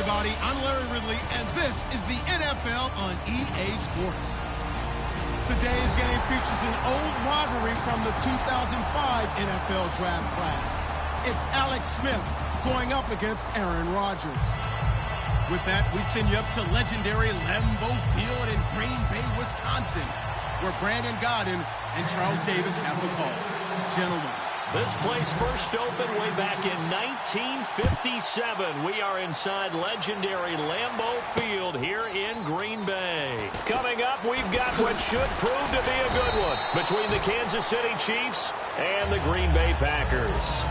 everybody. I'm Larry Ridley, and this is the NFL on EA Sports. Today's game features an old rivalry from the 2005 NFL Draft class. It's Alex Smith going up against Aaron Rodgers. With that, we send you up to legendary Lambeau Field in Green Bay, Wisconsin, where Brandon Gaudin and Charles Davis have the call. Gentlemen. This place first opened way back in 1957. We are inside legendary Lambeau Field here in Green Bay. Coming up, we've got what should prove to be a good one between the Kansas City Chiefs and the Green Bay Packers.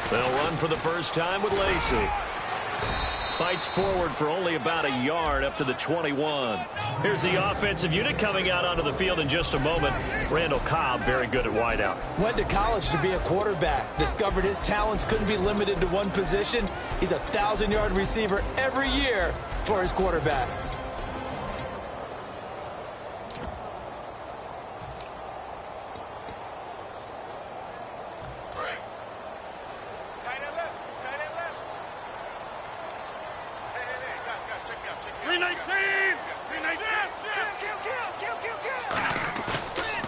They'll run for the first time with Lacey. Fights forward for only about a yard up to the 21. Here's the offensive unit coming out onto the field in just a moment. Randall Cobb, very good at wideout. Went to college to be a quarterback. Discovered his talents couldn't be limited to one position. He's a 1,000-yard receiver every year for his quarterback.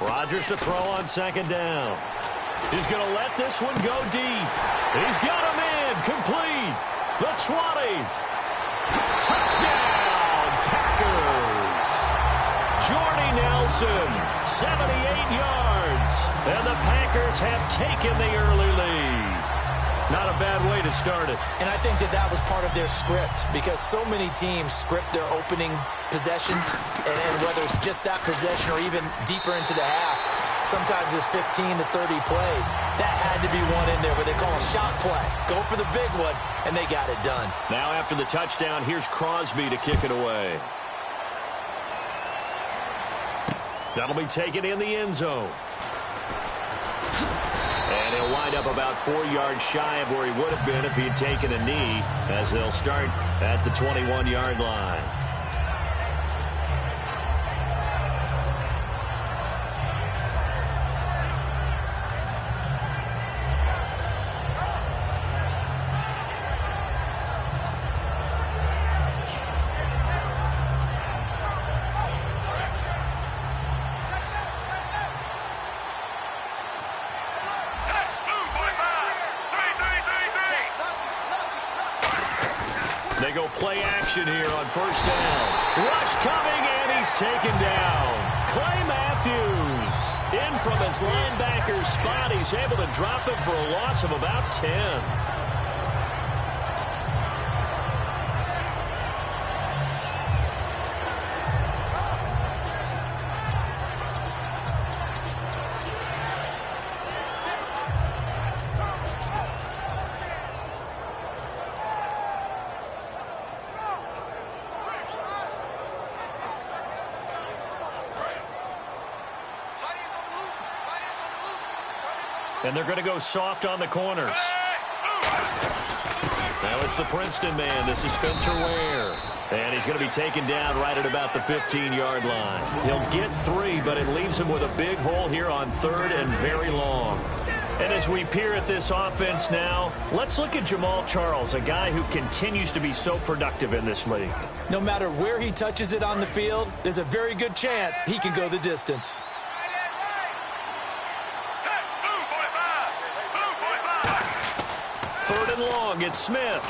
Rodgers to throw on second down. He's going to let this one go deep. He's got him in. Complete. The 20. Touchdown, Packers. Jordy Nelson, 78 yards. And the Packers have taken the early lead. Not a bad way to start it. And I think that was part of their script, because so many teams script their opening possessions, and whether it's just that possession or even deeper into the half, sometimes it's 15 to 30 plays. That had to be one in there where they call a shot play. Go for the big one, and they got it done. Now after the touchdown, here's Crosby to kick it away. That'll be taken in the end zone. And he'll wind up about 4 yards shy of where he would have been if he had taken a knee, as they'll start at the 21-yard line. They go play action here on first down. Rush coming, and he's taken down. Clay Matthews in from his linebacker spot. He's able to drop him for a loss of about 10. And they're going to go soft on the corners. Now it's the Princeton man. This is Spencer Ware. And he's going to be taken down right at about the 15-yard line. He'll get 3, but it leaves him with a big hole here on 3rd and very long. And as we peer at this offense now, let's look at Jamal Charles, a guy who continues to be so productive in this league. No matter where he touches it on the field, there's a very good chance he can go the distance. Third and long, it's Smith.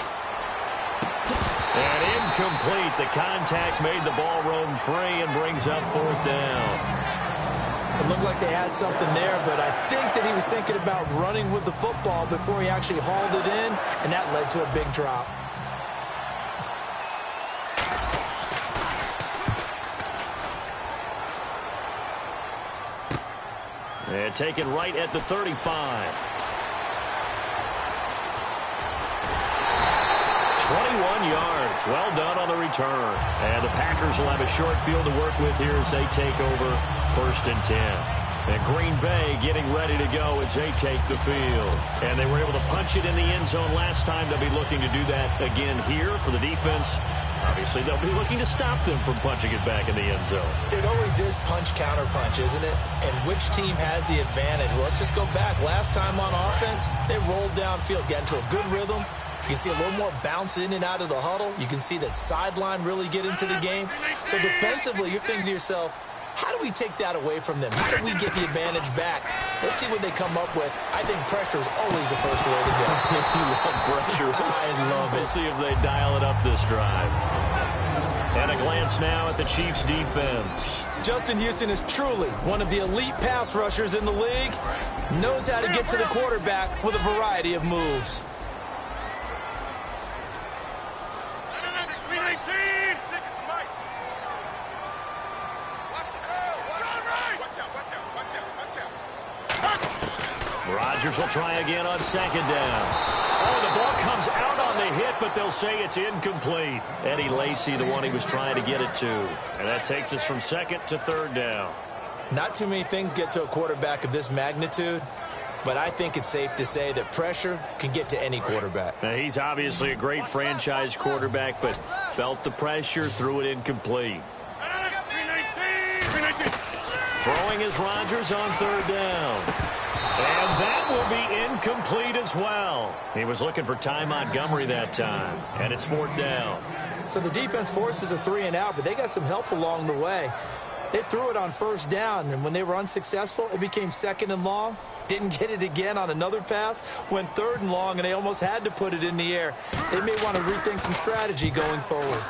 And incomplete. The contact made the ball roam free and brings up 4th down. It looked like they had something there, but I think that he was thinking about running with the football before he actually hauled it in, and that led to a big drop. And taken right at the 35. 21 yards. Well done on the return. And the Packers will have a short field to work with here as they take over 1st and 10. And Green Bay getting ready to go as they take the field. And they were able to punch it in the end zone last time. They'll be looking to do that again here for the defense. Obviously, they'll be looking to stop them from punching it back in the end zone. It always is punch-counter-punch, isn't it? And which team has the advantage? Well, let's just go back. Last time on offense, they rolled downfield, got into a good rhythm. You can see a little more bounce in and out of the huddle. You can see the sideline really get into the game. So defensively, you're thinking to yourself, how do we take that away from them? How do we get the advantage back? Let's see what they come up with. I think pressure is always the first way to go. You love pressure. I love it. We'll see if they dial it up this drive. And a glance now at the Chiefs' defense. Justin Houston is truly one of the elite pass rushers in the league. Knows how to get to the quarterback with a variety of moves. Rodgers will try again on 2nd down. Oh, the ball comes out on the hit, but they'll say it's incomplete. Eddie Lacy, the one he was trying to get it to. And that takes us from 2nd to 3rd down. Not too many things get to a quarterback of this magnitude, but I think it's safe to say that pressure can get to any quarterback. Now, he's obviously a great franchise quarterback, but felt the pressure, threw it incomplete. Throwing is Rodgers on 3rd down. And that will be incomplete as well. He was looking for Ty Montgomery that time. And it's 4th down. So the defense forces a 3-and-out, but they got some help along the way. They threw it on 1st down, and when they were unsuccessful, it became 2nd and long. Didn't get it again on another pass. Went 3rd and long, and they almost had to put it in the air. They may want to rethink some strategy going forward.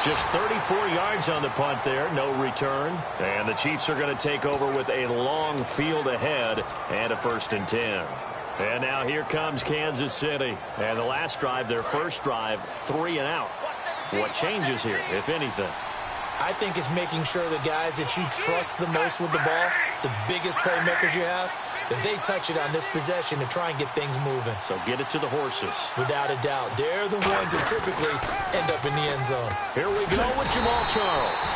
Just 34 yards on the punt there, no return. And the Chiefs are going to take over with a long field ahead and a 1st and 10. And now here comes Kansas City. And the last drive, their first drive, 3-and-out. What changes here, if anything? I think it's making sure the guys that you trust the most with the ball, the biggest playmakers you have, that they touch it on this possession to try and get things moving. So get it to the horses. Without a doubt. They're the ones that typically end up in the end zone. Here we go with Jamal Charles.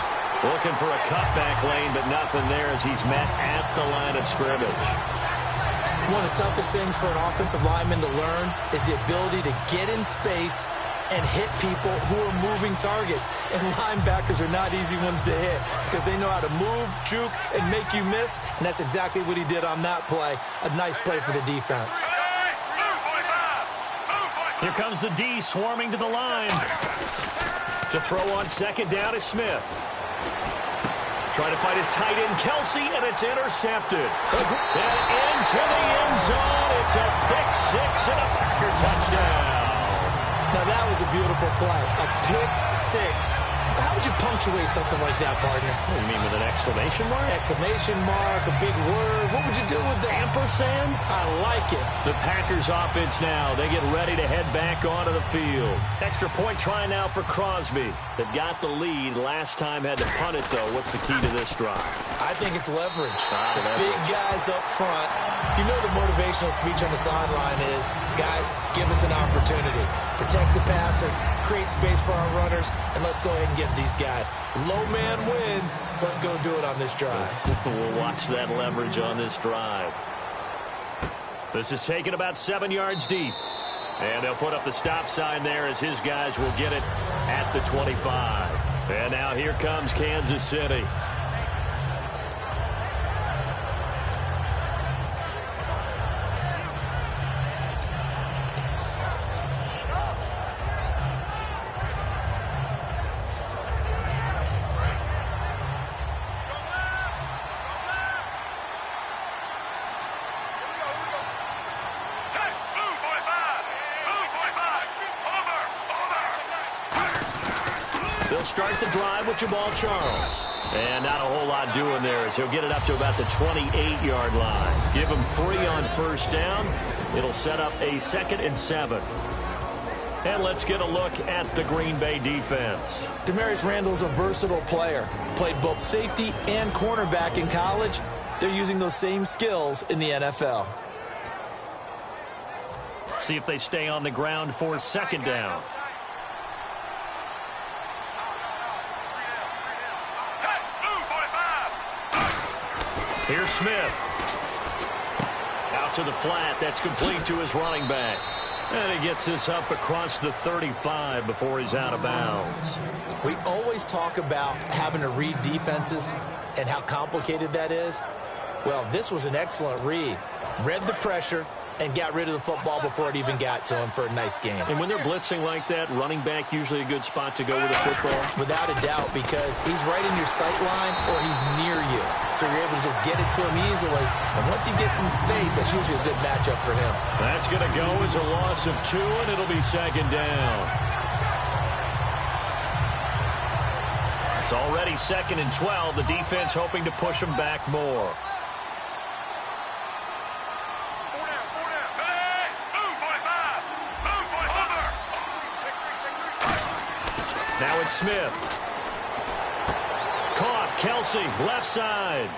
Looking for a cutback lane, but nothing there as he's met at the line of scrimmage. One of the toughest things for an offensive lineman to learn is the ability to get in space and hit people who are moving targets. And linebackers are not easy ones to hit because they know how to move, juke, and make you miss. And that's exactly what he did on that play. A nice play for the defense. Here comes the D swarming to the line. To throw on 2nd down is Smith. Trying to fight his tight end, Kelsey, and it's intercepted. And into the end zone. It's a was a beautiful play. A pick six. How would you punctuate something like that, partner? What do you mean, with an exclamation mark? Exclamation mark, a big word. What would you do with that? Ampersand? I like it. The Packers offense now. They get ready to head back onto the field. Extra point try now for Crosby. That got the lead last time, had to punt it, though. What's the key to this drive? I think it's leverage. Leverage. Big guys up front. You know the motivational speech on the sideline is, guys, give us an opportunity. Protect the passer, create space for our runners, and let's go ahead and get these guys. Low man wins. Let's go do it on this drive. We'll watch that leverage on this drive. This is taken about 7 yards deep. And they'll put up the stop sign there as his guys will get it at the 25. And now here comes Kansas City. Start the drive with Jamal Charles. And not a whole lot doing there as he'll get it up to about the 28-yard line. Give him 3 on first down. It'll set up a 2nd and 7. And let's get a look at the Green Bay defense. Demarius Randall's a versatile player. Played both safety and cornerback in college. They're using those same skills in the NFL. See if they stay on the ground for 2nd down. Here's Smith. Out to the flat. That's complete to his running back. And he gets this up across the 35 before he's out of bounds. We always talk about having to read defenses and how complicated that is. Well, this was an excellent read. Read the pressure and got rid of the football before it even got to him for a nice game. And when they're blitzing like that, running back usually a good spot to go with the football? Without a doubt, because he's right in your sight line or he's near you. So you're able to just get it to him easily. And once he gets in space, that's usually a good matchup for him. That's going to go as a loss of 2, and it'll be 2nd down. It's already 2nd and 12. The defense hoping to push him back more. Now it's Smith. Caught. Kelsey, left side.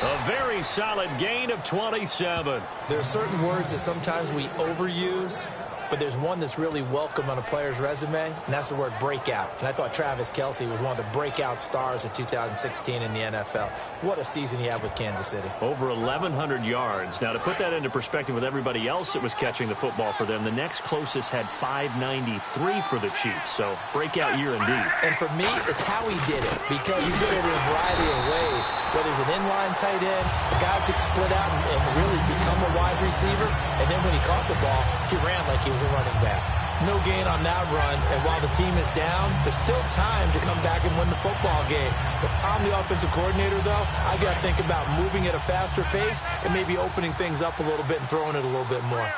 A very solid gain of 27. There are certain words that sometimes we overuse, but there's one that's really welcome on a player's resume, and that's the word breakout. And I thought Travis Kelce was one of the breakout stars of 2016 in the NFL. What a season he had with Kansas City. Over 1,100 yards. Now, to put that into perspective with everybody else that was catching the football for them, the next closest had 593 for the Chiefs. So, breakout year indeed. And for me, it's how he did it, because he did it in a variety of ways. Whether he's an inline tight end, a guy could split out and really become a wide receiver, and then when he caught the ball, he ran like he was a running back. No gain on that run, and while the team is down, there's still time to come back and win the football game. If I'm the offensive coordinator, though, I got to think about moving at a faster pace and maybe opening things up a little bit and throwing it a little bit more.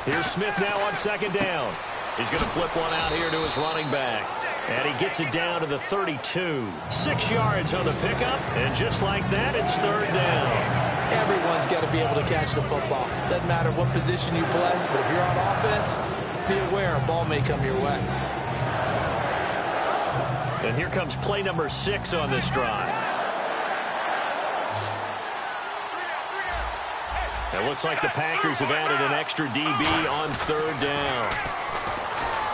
Here's Smith now on 2nd down. He's going to flip one out here to his running back. And he gets it down to the 32. 6 yards on the pickup. And just like that, it's 3rd down. Everyone's got to be able to catch the football. Doesn't matter what position you play, but if you're on offense, be aware a ball may come your way. And here comes play number 6 on this drive. It looks like the Packers have added an extra DB on 3rd down.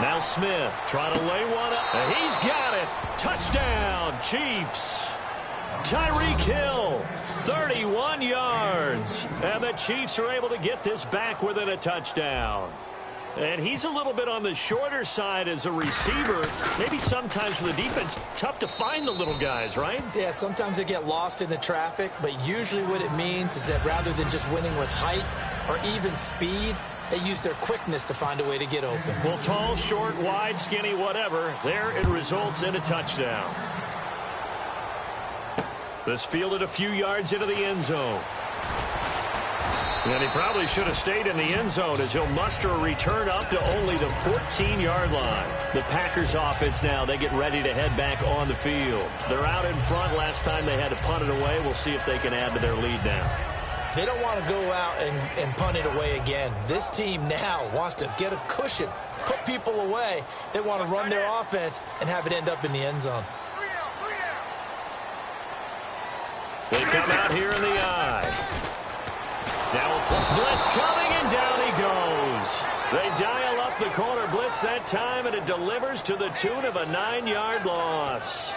Now Smith trying to lay one up. And he's got it. Touchdown, Chiefs. Tyreek Hill, 31 yards. And the Chiefs are able to get this back within a touchdown. And he's a little bit on the shorter side as a receiver. Maybe sometimes for the defense, tough to find the little guys, right? Yeah, sometimes they get lost in the traffic, but usually what it means is that rather than just winning with height or even speed, They use their quickness to find a way to get open. Well, tall, short, wide, skinny, whatever, there it results in a touchdown. This fielded a few yards into the end zone. And he probably should have stayed in the end zone as he'll muster a return up to only the 14-yard line. The Packers offense now, they get ready to head back on the field. They're out in front. Last time they had to punt it away. We'll see if they can add to their lead now. They don't want to go out and punt it away again. This team now wants to get a cushion, put people away. They want to run their offense and have it end up in the end zone. They come out here in the eye. Now a blitz coming, and down he goes. They dial up the corner blitz that time, and it delivers to the tune of a 9-yard loss.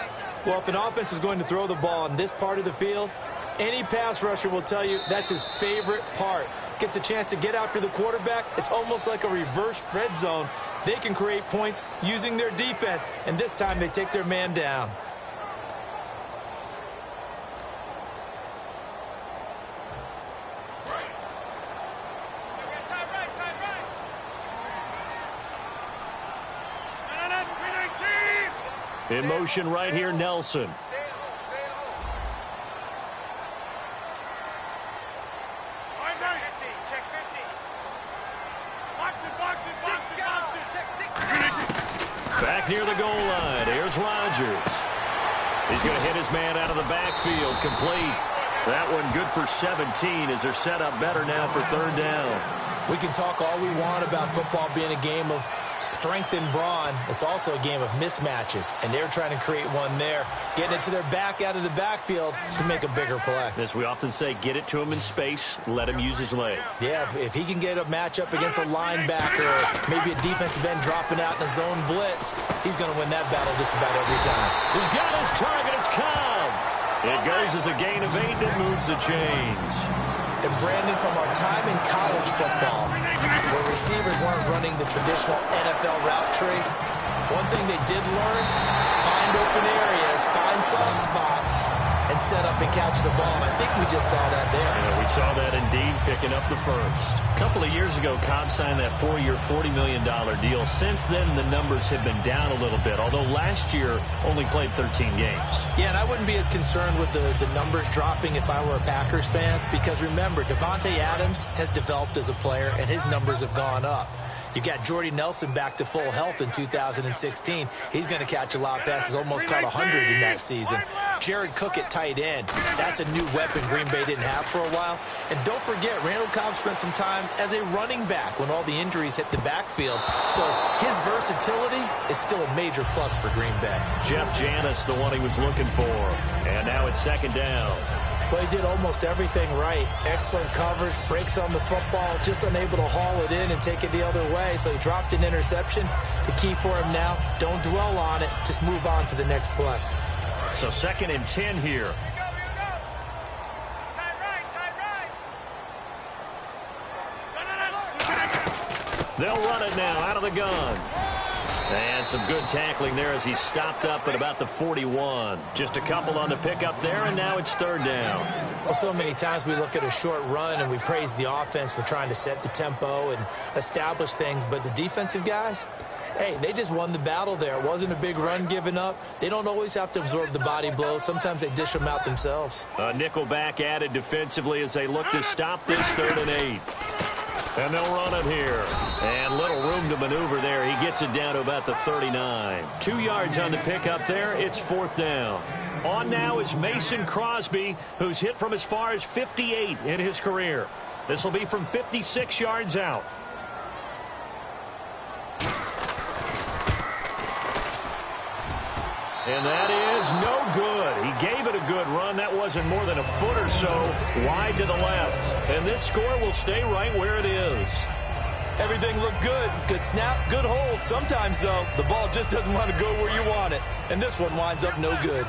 Well, if an offense is going to throw the ball in this part of the field, any pass rusher will tell you that's his favorite part. Gets a chance to get after the quarterback. It's almost like a reverse red zone. They can create points using their defense, and this time they take their man down. In motion right here, Nelson. Back near the goal line. Here's Rodgers. He's going to hit his man out of the backfield. Complete. That one good for 17 as they're set up better now for third down. We can talk all we want about football being a game of strength and brawn. It's also a game of mismatches, and they're trying to create one there, getting it to their back out of the backfield to make a bigger play. As we often say, get it to him in space, let him use his leg. Yeah, if he can get a matchup against a linebacker or maybe a defensive end dropping out in a zone blitz, he's going to win that battle just about every time. He's got his target. It's Cobb. It goes as a gain of 8 and moves the chains. And Brandon, from our time in college football, where receivers weren't running the traditional NFL route tree, one thing they did learn, find open areas, find soft spots, and set up and catch the ball. And I think we just saw that there. Yeah, we saw that indeed, picking up the first. A couple of years ago, Cobb signed that 4-year, $40 million deal. Since then, the numbers have been down a little bit, although last year only played 13 games. Yeah, and I wouldn't be as concerned with the numbers dropping if I were a Packers fan, because remember, Devontae Adams has developed as a player, and his numbers have gone up. You got Jordy Nelson back to full health in 2016. He's going to catch a lot of passes, almost caught 100 in that season. Jared Cook at tight end. That's a new weapon Green Bay didn't have for a while. And don't forget, Randall Cobb spent some time as a running back when all the injuries hit the backfield. So his versatility is still a major plus for Green Bay. Jeff Janis, the one he was looking for. And now it's second down. Well, he did almost everything right. Excellent coverage, breaks on the football, just unable to haul it in and take it the other way. So he dropped an interception. The key for him now, don't dwell on it. Just move on to the next play. So 2nd and 10 here. They'll run it now out of the gun. And some good tackling there as he stopped up at about the 41. Just a couple on the pickup there, and now it's third down. Well, so many times we look at a short run and we praise the offense for trying to set the tempo and establish things, but the defensive guys, hey, they just won the battle there. It wasn't a big run given up. They don't always have to absorb the body blows. Sometimes they dish them out themselves. A nickel back added defensively as they look to stop this 3rd and 8. And they'll run it here. And little room to maneuver there. He gets it down to about the 39. 2 yards on the pickup there. It's 4th down. On now is Mason Crosby, who's hit from as far as 58 in his career. This will be from 56 yards out. And that is no good. He gave it a good run. That wasn't more than a foot or so wide to the left. And this score will stay right where it is. Everything looked good. Good snap, good hold. Sometimes, though, the ball just doesn't want to go where you want it. And this one winds up no good.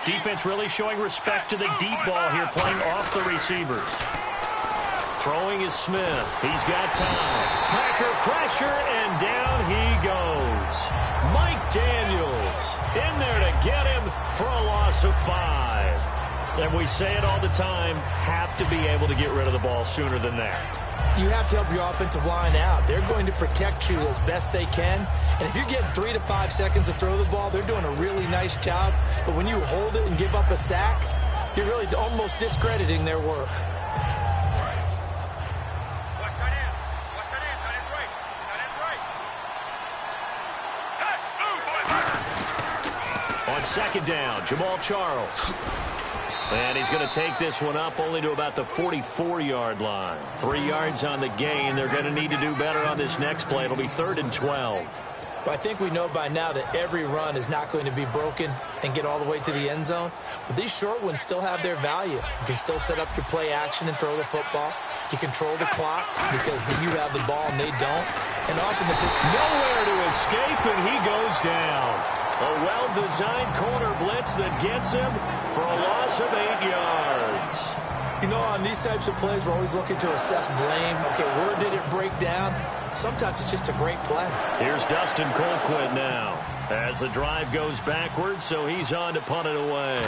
Defense really showing respect to the deep ball here, playing off the receivers. Throwing is Smith. He's got time. Packer pressure, and down he goes. Mike Daniels in there to get him for a loss of 5. And we say it all the time, have to be able to get rid of the ball sooner than that. You have to help your offensive line out. They're going to protect you as best they can. And if you're getting 3 to 5 seconds to throw the ball, they're doing a really nice job. But when you hold it and give up a sack, you're really almost discrediting their work. On second down, Jamal Charles. And he's going to take this one up only to about the 44-yard line. 3 yards on the gain. They're going to need to do better on this next play. It'll be 3rd and 12. But I think we know by now that every run is not going to be broken and get all the way to the end zone. But these short ones still have their value. You can still set up your play action and throw the football. You control the clock because you have the ball and they don't. And often nowhere to escape, and he goes down. A well-designed corner blitz that gets him for a loss of 8 yards. You know, on these types of plays, we're always looking to assess blame. Okay, where did it break down? Sometimes it's just a great play. Here's Dustin Colquitt now as the drive goes backwards, so he's on to punt it away.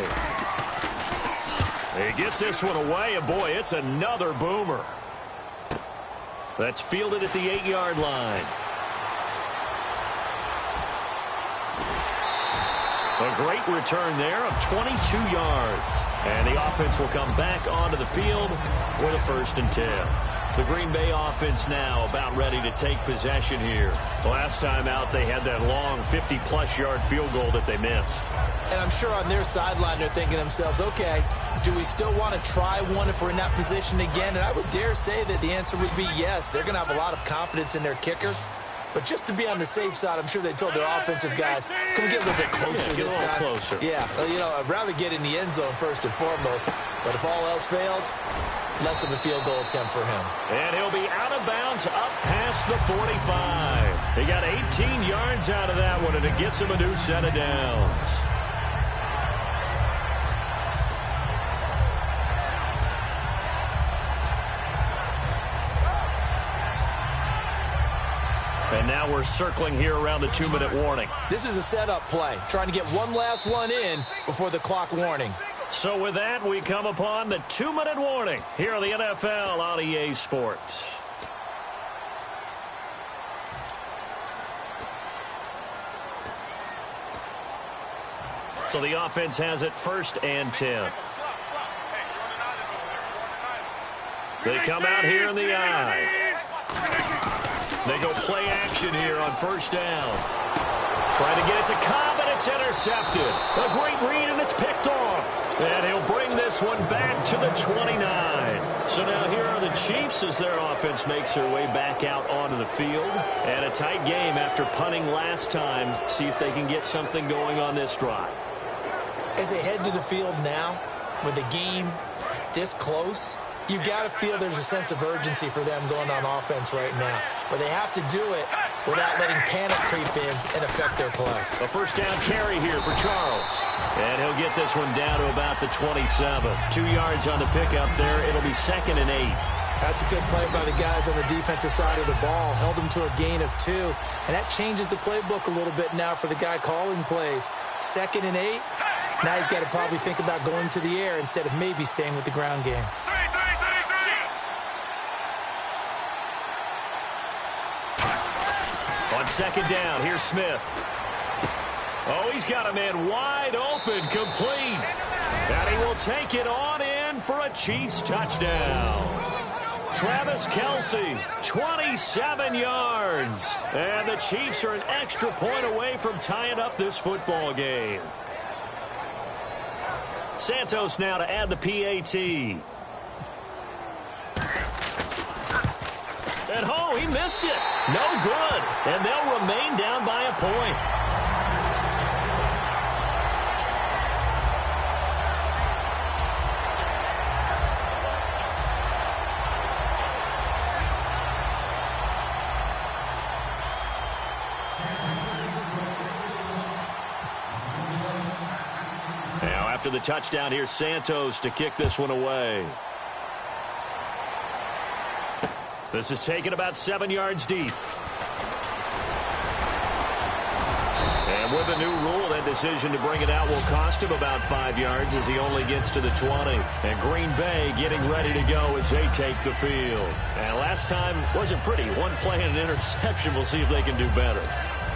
He gets this one away, and boy, it's another boomer. That's fielded at the 8-yard line. A great return there of 22 yards. And the offense will come back onto the field with a 1st and 10. The Green Bay offense now about ready to take possession here. Last time out, they had that long 50-plus yard field goal that they missed. And I'm sure on their sideline they're thinking to themselves, okay, do we still want to try one if we're in that position again? And I would dare say that the answer would be yes. They're going to have a lot of confidence in their kicker. But just to be on the safe side, I'm sure they told their offensive guys, can we get a little bit closer this time? Closer. Yeah, you know, I'd rather get in the end zone first and foremost. But if all else fails, less of a field goal attempt for him. And he'll be out of bounds up past the 45. He got 18 yards out of that one, and it gets him a new set of downs. And now we're circling here around the 2-minute warning. This is a setup play, trying to get one last one in before the clock warning. So with that, we come upon the 2-minute warning here on the NFL on EA Sports. So the offense has it 1st and 10. They come out here in the eye. They go play action here on 1st down. Trying to get it to Cobb, and it's intercepted. A great read, and it's picked off. And he'll bring this one back to the 29. So now here are the Chiefs as their offense makes their way back out onto the field. And a tight game after punting last time. See if they can get something going on this drive. As they head to the field now, with the game this close, you've got to feel there's a sense of urgency for them going on offense right now. But they have to do it without letting panic creep in and affect their play. A 1st down carry here for Charles. And he'll get this one down to about the 27. 2 yards on the pickup there. It'll be 2nd and 8. That's a good play by the guys on the defensive side of the ball. Held them to a gain of 2. And that changes the playbook a little bit now for the guy calling plays. 2nd and 8. Now he's got to probably think about going to the air instead of maybe staying with the ground game. On 2nd down, here's Smith. Oh, he's got a man wide open, complete. And he will take it on in for a Chiefs touchdown. Travis Kelce, 27 yards. And the Chiefs are an extra point away from tying up this football game. Santos now to add the PAT. And oh, he missed it. No good. And they'll remain down by a point. Now after the touchdown, here's Santos to kick this one away. This is taken about 7 yards deep. And with a new rule, that decision to bring it out will cost him about 5 yards as he only gets to the 20. And Green Bay getting ready to go as they take the field. And last time wasn't pretty. One play and an interception. We'll see if they can do better.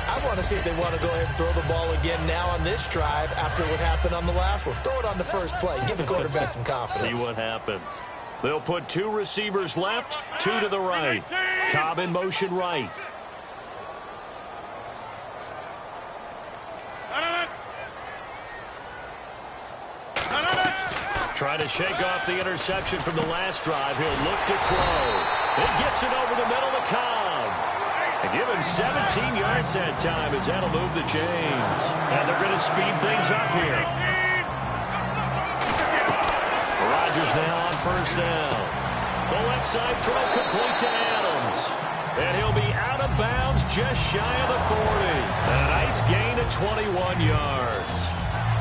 I want to see if they want to go ahead and throw the ball again now on this drive after what happened on the last one. Throw it on the first play. Give the quarterback some confidence. See what happens. They'll put 2 receivers left, 2 to the right. Cobb in motion right. Trying to shake off the interception from the last drive. He'll look to throw. He gets it over the middle to Cobb. And give him 17 yards that time as that'll move the chains. And they're going to speed things up here. Rodgers now on first down. The left side throw complete to Adams. And he'll be out of bounds just shy of the 40. And a nice gain of 21 yards.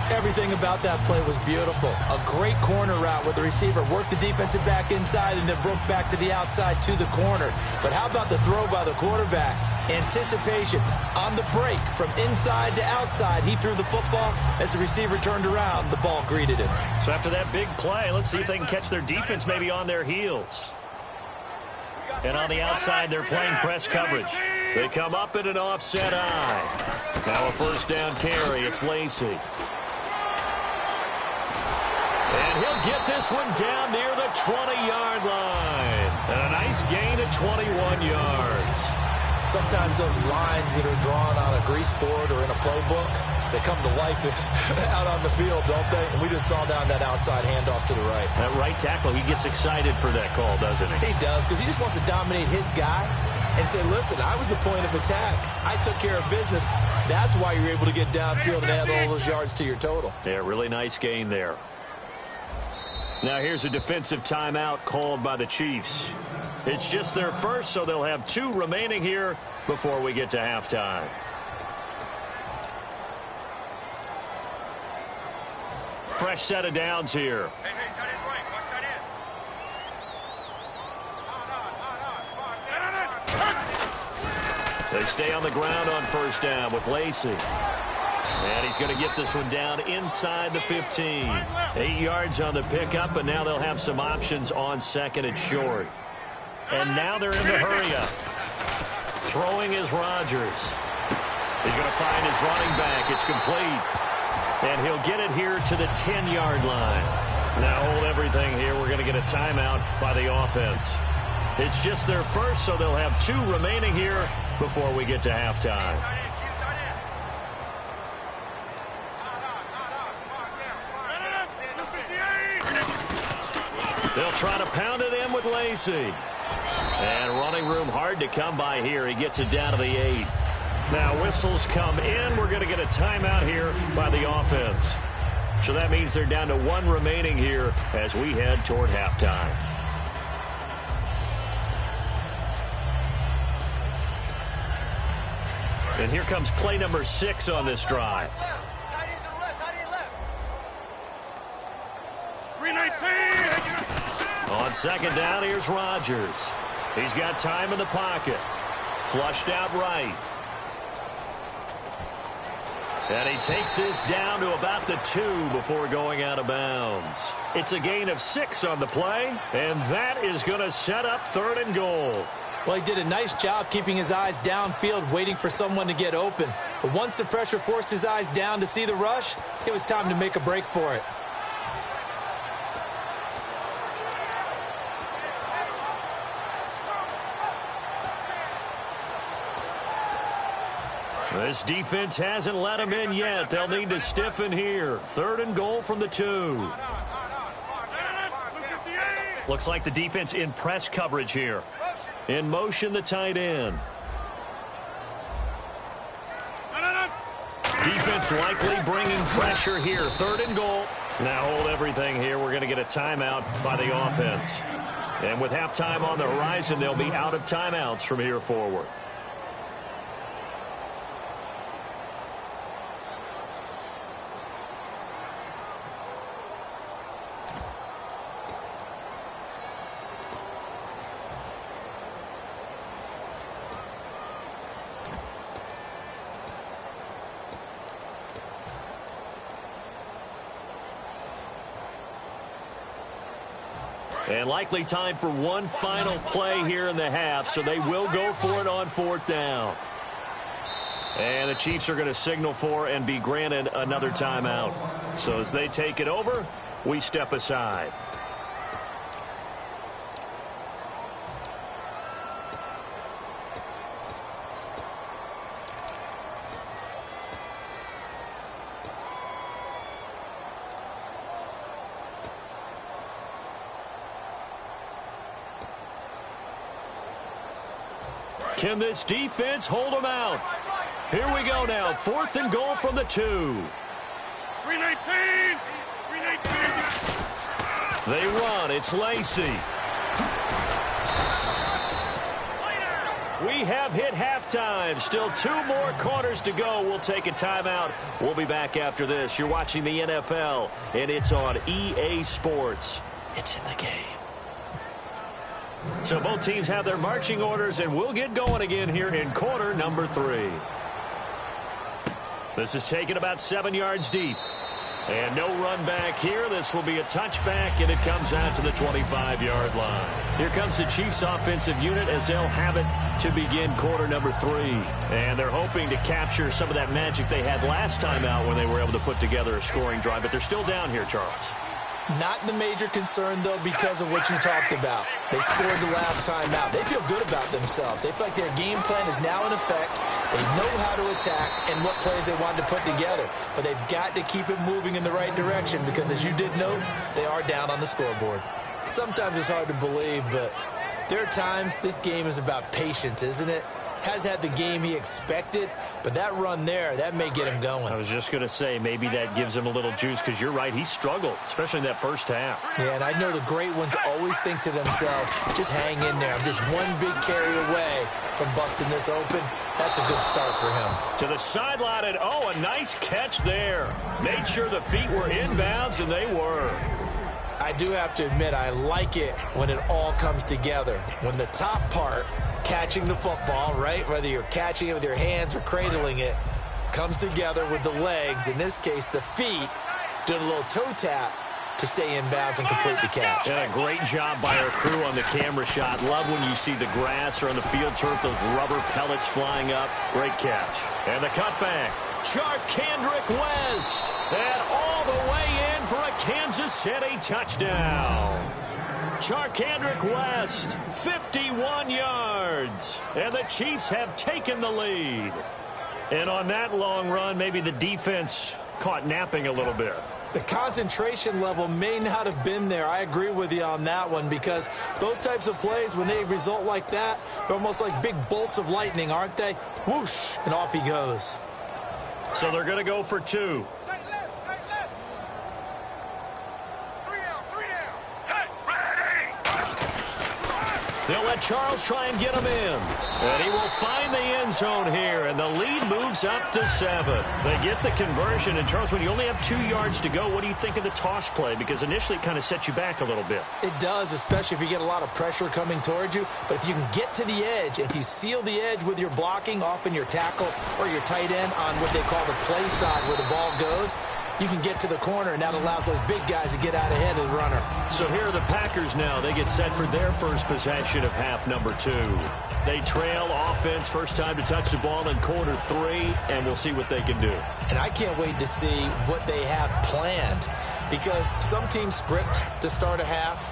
Everything about that play was beautiful. A great corner route where the receiver worked the defensive back inside and then broke back to the outside to the corner. But how about the throw by the quarterback? Anticipation on the break from inside to outside. He threw the football. As the receiver turned around, the ball greeted him. So after that big play, let's see if they can catch their defense maybe on their heels. And on the outside, they're playing press coverage. They come up in an offset eye. Now a first down carry. It's Lacy. And he'll get this one down near the 20-yard line. And a nice gain of 21 yards. Sometimes those lines that are drawn on a grease board or in a playbook, they come to life out on the field, don't they? And we just saw down that outside handoff to the right. That right tackle, he gets excited for that call, doesn't he? He does, because he just wants to dominate his guy and say, listen, I was the point of attack. I took care of business. That's why you're able to get downfield and add all those yards to your total. Yeah, really nice gain there. Now here's a defensive timeout called by the Chiefs. It's just their first, so they'll have 2 remaining here before we get to halftime. Fresh set of downs here. Hey, tight end's right. Watch tight end. They stay on the ground on first down with Lacy. And he's going to get this one down inside the 15. 8 yards on the pickup, and now they'll have some options on second and short. And now they're in the hurry-up. Throwing is Rodgers. He's going to find his running back. It's complete. And he'll get it here to the 10-yard line. Now hold everything here. We're going to get a timeout by the offense. It's just their first, so they'll have 2 remaining here before we get to halftime. They'll try to pound it in with Lacy. And running room hard to come by here. He gets it down to the 8. Now whistles come in. We're going to get a timeout here by the offense. So that means they're down to 1 remaining here as we head toward halftime. And here comes play number 6 on this drive. Tight end to the left. Tight end left. 319. On second down, here's Rodgers. He's got time in the pocket. Flushed out right. And he takes this down to about the 2 before going out of bounds. It's a gain of 6 on the play, and that is going to set up 3rd and goal. Well, he did a nice job keeping his eyes downfield, waiting for someone to get open. But once the pressure forced his eyes down to see the rush, it was time to make a break for it. This defense hasn't let him in yet. They'll need to stiffen here. 3rd and goal from the 2. Looks like the defense in press coverage here. In motion, the tight end. Defense likely bringing pressure here. 3rd and goal. Now hold everything here. We're going to get a timeout by the offense. And with halftime on the horizon, they'll be out of timeouts from here forward. And likely time for one final play here in the half, so they will go for it on 4th down. And the Chiefs are going to signal for and be granted another timeout. So as they take it over, we step aside. Can this defense hold them out? Here we go now. 4th and goal from the 2. 319. 319. They run. It's Lacey. We have hit halftime. Still 2 more quarters to go. We'll take a timeout. We'll be back after this. You're watching the NFL, and it's on EA Sports. It's in the game. So both teams have their marching orders, and we'll get going again here in quarter number 3. This is taken about 7 yards deep. And no run back here. This will be a touchback, and it comes out to the 25-yard line. Here comes the Chiefs offensive unit as they'll have it to begin quarter number 3. And they're hoping to capture some of that magic they had last time out when they were able to put together a scoring drive. But they're still down here, Charles. Not the major concern, though, because of what you talked about. They scored the last time out. They feel good about themselves. They feel like their game plan is now in effect. They know how to attack and what plays they wanted to put together. But they've got to keep it moving in the right direction because, as you did note, they are down on the scoreboard. Sometimes it's hard to believe, but there are times this game is about patience, isn't it? Has had the game he expected, but that run there, that may get him going. I was just going to say, maybe that gives him a little juice because you're right, he struggled, especially in that first half. Yeah, and I know the great ones always think to themselves, just hang in there. I'm just one big carry away from busting this open. That's a good start for him. To the sideline, and oh, a nice catch there. Made sure the feet were inbounds, and they were. I do have to admit, I like it when it all comes together. When the top part, catching the football, right, whether you're catching it with your hands or cradling it, comes together with the legs, in this case the feet, doing a little toe tap to stay in bounds and complete the catch. And a great job by our crew on the camera shot. Love when you see the grass or on the field turf, those rubber pellets flying up. Great catch. And the cutback. Charkandrick West. And all the way in for a Kansas City touchdown. Charkandrick West, 51 yards. And the Chiefs have taken the lead. And on that long run, maybe the defense caught napping a little bit. The concentration level may not have been there. I agree with you on that one because those types of plays, when they result like that, they're almost like big bolts of lightning, aren't they? Whoosh, and off he goes. So they're going to go for 2. Tight left, tight left. 3 down, 3 down. Tight, ready. They'll let Charles try and get him in. And he will find the end zone here, and the lead moves up to 7. They get the conversion, and Charles, when you only have 2 yards to go, what do you think of the toss play? Because initially it kind of sets you back a little bit. It does, especially if you get a lot of pressure coming towards you. But if you can get to the edge, if you seal the edge with your blocking, often your tackle or your tight end on what they call the play side where the ball goes, you can get to the corner, and that allows those big guys to get out ahead of the runner. So here are the Packers now. They get set for their first possession of half number 2. They trail offense, first time to touch the ball in quarter 3, and we'll see what they can do. And I can't wait to see what they have planned because some teams script to start a half.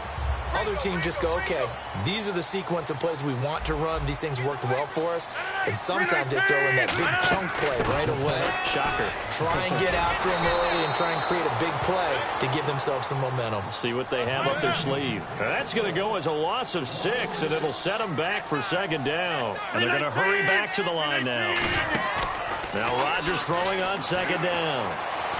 Other teams just go, okay, these are the sequence of plays we want to run. These things worked well for us. And sometimes they throw in that big chunk play right away. Shocker. Try and get after them early and try and create a big play to give themselves some momentum. See what they have up their sleeve. That's going to go as a loss of 6, and it'll set them back for 2nd down. And they're going to hurry back to the line now. Now Rodgers throwing on 2nd down.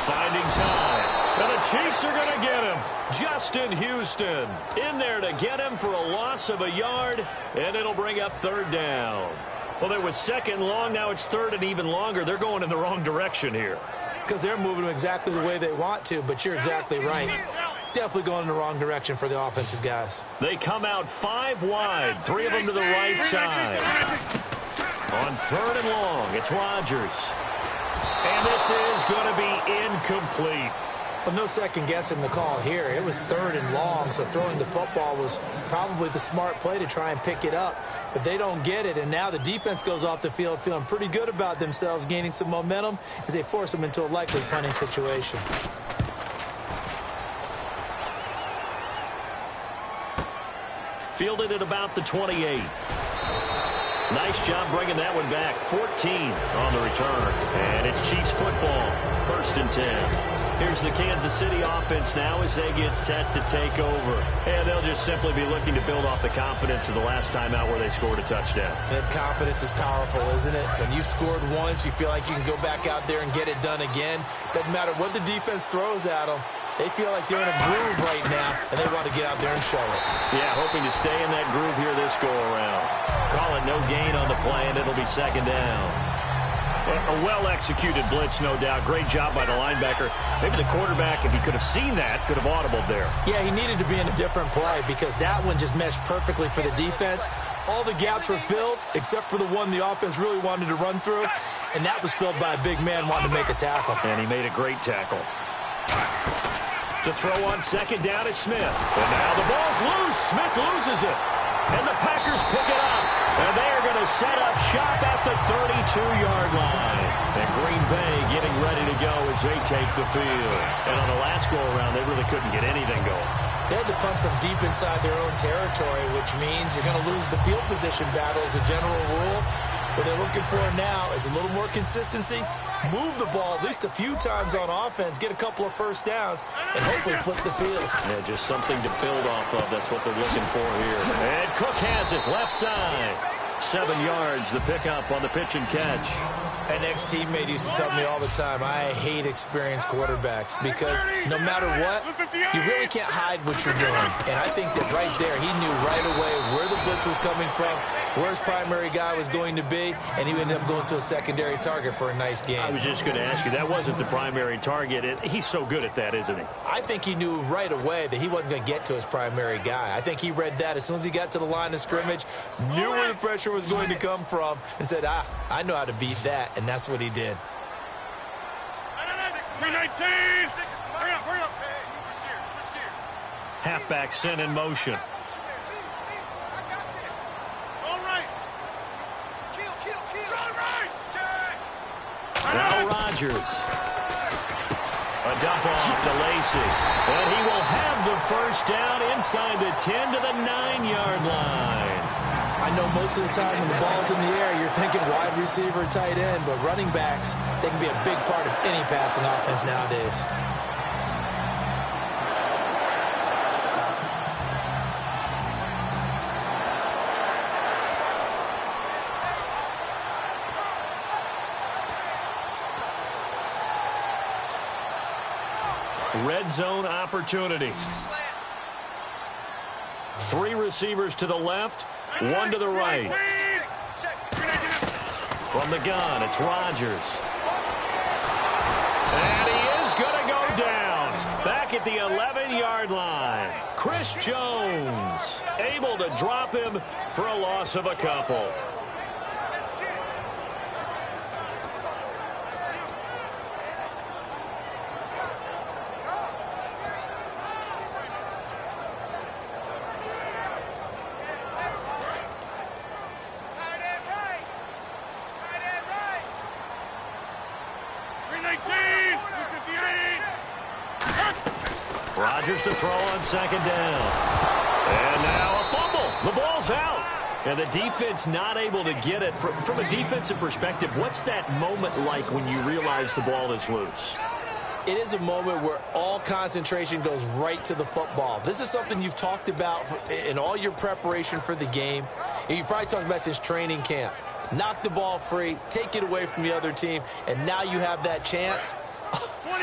Finding time. And the Chiefs are going to get him. Justin Houston in there to get him for a loss of a yard, and it'll bring up 3rd down. Well, there was 2nd long. Now it's 3rd and even longer. They're going in the wrong direction here. Because they're moving exactly the way they want to, but you're exactly right. Definitely going in the wrong direction for the offensive guys. They come out 5 wide, 3 of them to the right side. On 3rd and long, it's Rodgers. And this is going to be incomplete. Well, no second guessing the call here. It was 3rd and long, so throwing the football was probably the smart play to try and pick it up. But they don't get it, and now the defense goes off the field feeling pretty good about themselves, gaining some momentum as they force them into a likely punting situation. Fielded at about the 28. Nice job bringing that one back. 14 on the return. And it's Chiefs football. 1st and 10. Here's the Kansas City offense now as they get set to take over. And they'll just simply be looking to build off the confidence of the last time out where they scored a touchdown. And confidence is powerful, isn't it? When you've scored once, you feel like you can go back out there and get it done again. Doesn't matter what the defense throws at them. They feel like they're in a groove right now, and they want to get out there and show it. Yeah, hoping to stay in that groove here this go-around. Call it no gain on the play, and it'll be 2nd down. A well-executed blitz, no doubt. Great job by the linebacker. Maybe the quarterback, if he could have seen that, could have audibled there. Yeah, he needed to be in a different play because that one just meshed perfectly for the defense. All the gaps were filled except for the one the offense really wanted to run through, and that was filled by a big man wanting to make a tackle. And he made a great tackle. To throw on 2nd down is Smith. And now the ball's loose. Smith loses it. And the Packers pick it up. And they are going to set up shop at the 32-yard line. And Green Bay getting ready to go as they take the field. And on the last go-around, they really couldn't get anything going. They had to punt from deep inside their own territory, which means you're going to lose the field position battle as a general rule. What they're looking for now is a little more consistency, move the ball at least a few times on offense, get a couple of first downs, and hopefully flip the field. Yeah, just something to build off of. That's what they're looking for here. And Cook has it, left side. 7 yards, the pickup on the pitch and catch. An ex-teammate used to tell me all the time, I hate experienced quarterbacks because no matter what, you really can't hide what you're doing. And I think that right there, he knew right away where the blitz was coming from, where his primary guy was going to be, and he ended up going to a secondary target for a nice game. I was just going to ask you, that wasn't the primary target. He's so good at that, isn't he? I think he knew right away that he wasn't going to get to his primary guy. I think he read that as soon as he got to the line of scrimmage, knew where the pressure was going to come from, and said, I know how to beat that, and that's what he did. 319! Hurry up, hurry up! Halfback sent in motion. All right! Kill! All right! Now Rodgers. A dump off to Lacy. And he will have the first down inside the 10 to the 9-yard line. I know most of the time when the ball's in the air, you're thinking wide receiver, tight end, but running backs, they can be a big part of any passing offense nowadays. Red zone opportunity. 3 receivers to the left, 1 to the right. From the gun, it's Rodgers. And he is going to go down. Back at the 11-yard line. Chris Jones able to drop him for a loss of a couple. Rodgers to throw on 2nd down. And now a fumble. The ball's out. And the defense not able to get it. From a defensive perspective, what's that moment like when you realize the ball is loose? It is a moment where all concentration goes right to the football. This is something you've talked about in all your preparation for the game. And you probably talked about since training camp. Knock the ball free, take it away from the other team, and now you have that chance.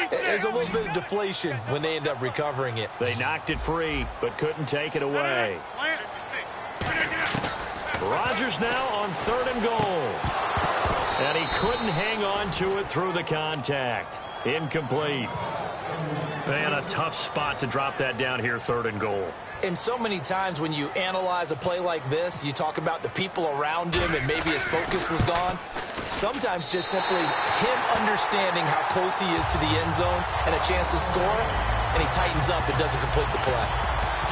There's a little bit of deflation when they end up recovering it. They knocked it free, but couldn't take it away. Rodgers now on 3rd and goal. And he couldn't hang on to it through the contact. Incomplete. Man, a tough spot to drop that down here, 3rd and goal. And so many times when you analyze a play like this, you talk about the people around him and maybe his focus was gone. Sometimes just simply him understanding how close he is to the end zone and a chance to score, and he tightens up and doesn't complete the play.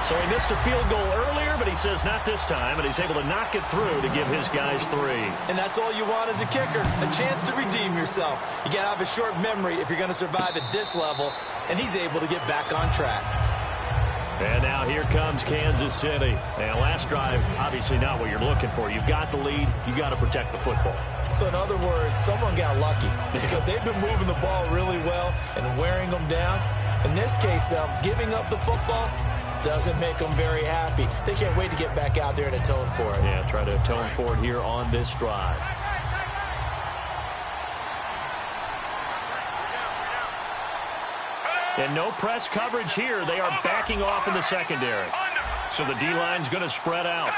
So he missed a field goal earlier, but he says not this time, and he's able to knock it through to give his guys 3. And that's all you want as a kicker, a chance to redeem yourself. You got to have a short memory if you're going to survive at this level, and he's able to get back on track. And now here comes Kansas City. And last drive, obviously not what you're looking for. You've got the lead. You've got to protect the football. So in other words, someone got lucky because they've been moving the ball really well and wearing them down. In this case, though, giving up the football doesn't make them very happy. They can't wait to get back out there and atone for it. Yeah, try to atone for it here on this drive. And no press coverage here. They are backing off in the secondary. So the D-line's going to spread out.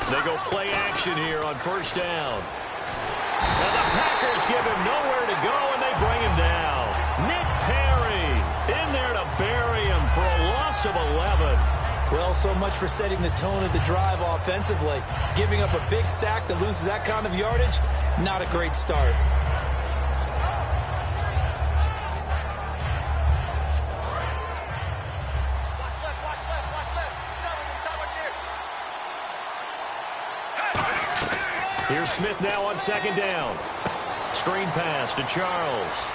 They go play action here on first down. And the Packers give him nowhere to go, and they bring him down. Nick Perry in there to bury him for a loss of 11. Well, so much for setting the tone of the drive offensively. Giving up a big sack that loses that kind of yardage, not a great start. Here's Smith now on second down. Screen pass to Charles.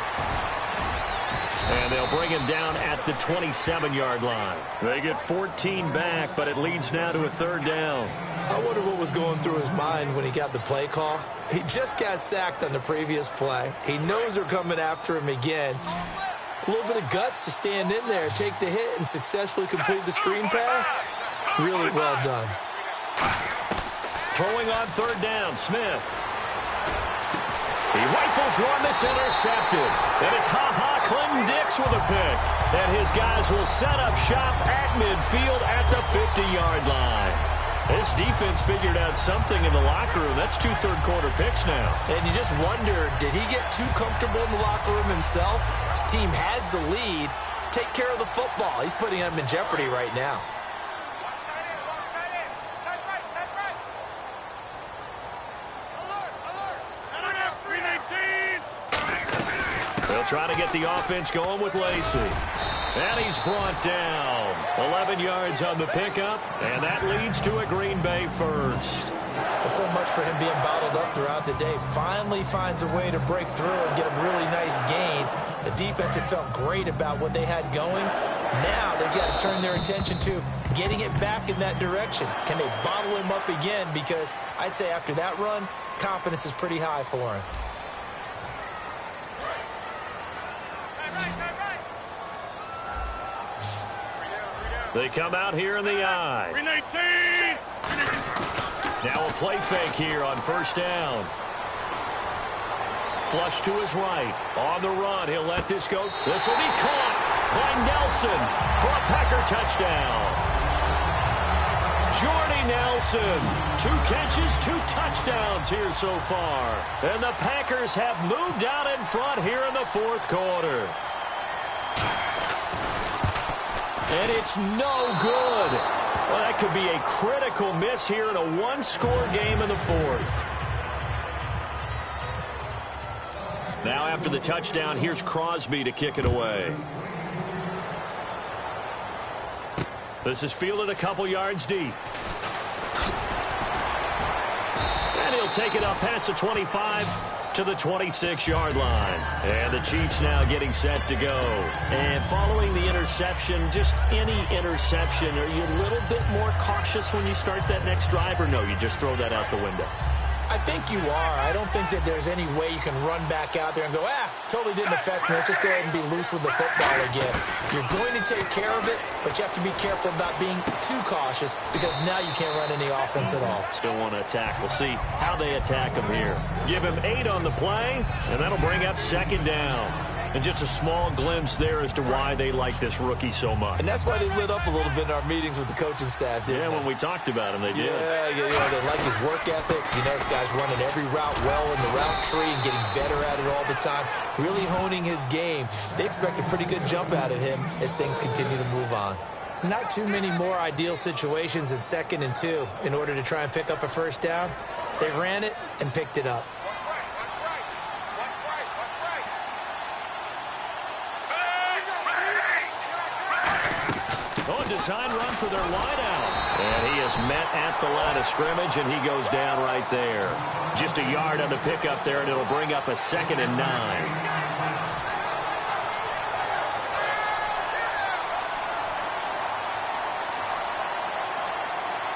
And they'll bring him down at the 27-yard line. They get 14 back, but it leads now to a third down. I wonder what was going through his mind when he got the play call. He just got sacked on the previous play. He knows they're coming after him again. A little bit of guts to stand in there, take the hit, and successfully complete the screen pass. Really well done. Throwing on third down, Smith. He rifles one that's intercepted. And it's Clinton Dix with a pick. And his guys will set up shop at midfield at the 50-yard line. This defense figured out something in the locker room. That's 2 third-quarter picks now. And you just wonder, did he get too comfortable in the locker room himself? His team has the lead. Take care of the football. He's putting them in jeopardy right now. Trying to get the offense going with Lacey. And he's brought down. 11 yards on the pickup, and that leads to a Green Bay first. Well, so much for him being bottled up throughout the day. Finally finds a way to break through and get a really nice gain. The defense had felt great about what they had going. Now they've got to turn their attention to getting it back in that direction. Can they bottle him up again? Because I'd say after that run, confidence is pretty high for him. They come out here in the eye. Now a play fake here on first down. Flush to his right. On the run, he'll let this go. This will be caught by Nelson for a Packer touchdown. Jordy Nelson, 2 catches, 2 touchdowns here so far. And the Packers have moved out in front here in the fourth quarter. And it's no good. Well, that could be a critical miss here in a 1-score game in the fourth. Now after the touchdown, here's Crosby to kick it away. This is fielded a couple yards deep. And he'll take it up past the 25 to the 26-yard line. And the Chiefs now getting set to go. And following the interception, just any interception, are you a little bit more cautious when you start that next drive, or no, you just throw that out the window? I think you are. I don't think that there's any way you can run back out there and go, totally didn't affect me. Let's just go ahead and be loose with the football again. You're going to take care of it, but you have to be careful about being too cautious because now you can't run any offense at all. Still want to attack. We'll see how they attack him here. Give him 8 on the play, and that'll bring up second down. And just a small glimpse there as to why they like this rookie so much. And that's why they lit up a little bit in our meetings with the coaching staff, didn't they? When we talked about him, they did. Yeah, they like his work ethic. You know, this guy's running every route well in the route tree and getting better at it all the time, really honing his game. They expect a pretty good jump out of him as things continue to move on. Not too many more ideal situations in 2nd and 2 in order to try and pick up a first down. They ran it and picked it up. design run for their wideout. And he is met at the line of scrimmage, and he goes down right there. Just a yard on the pickup there, and it'll bring up a 2nd and 9.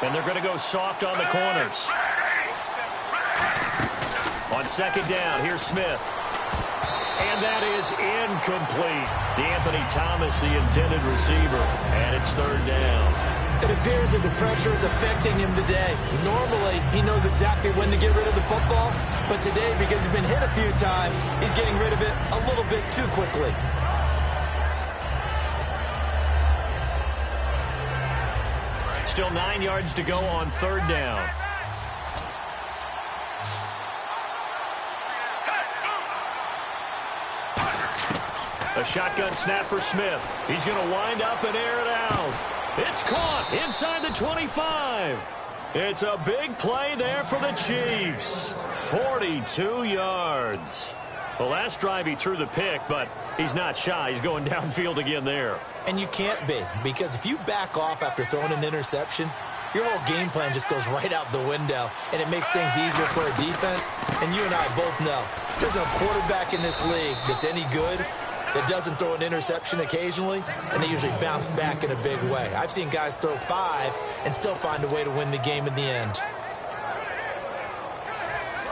And they're going to go soft on the corners. On 2nd down, here's Smith. And that is incomplete. DeAnthony Thomas, the intended receiver. And it's 3rd down. It appears that the pressure is affecting him today. Normally, he knows exactly when to get rid of the football. But today, because he's been hit a few times, he's getting rid of it a little bit too quickly. Still 9 yards to go on 3rd down. A shotgun snap for Smith. He's going to wind up and air it out. It's caught inside the 25. It's a big play there for the Chiefs. 42 yards. The last drive he threw the pick, but he's not shy. He's going downfield again there. And you can't be, because if you back off after throwing an interception, your whole game plan just goes right out the window, and it makes things easier for a defense. And you and I both know there's a quarterback in this league that's any good that doesn't throw an interception occasionally, and they usually bounce back in a big way. I've seen guys throw 5 and still find a way to win the game in the end.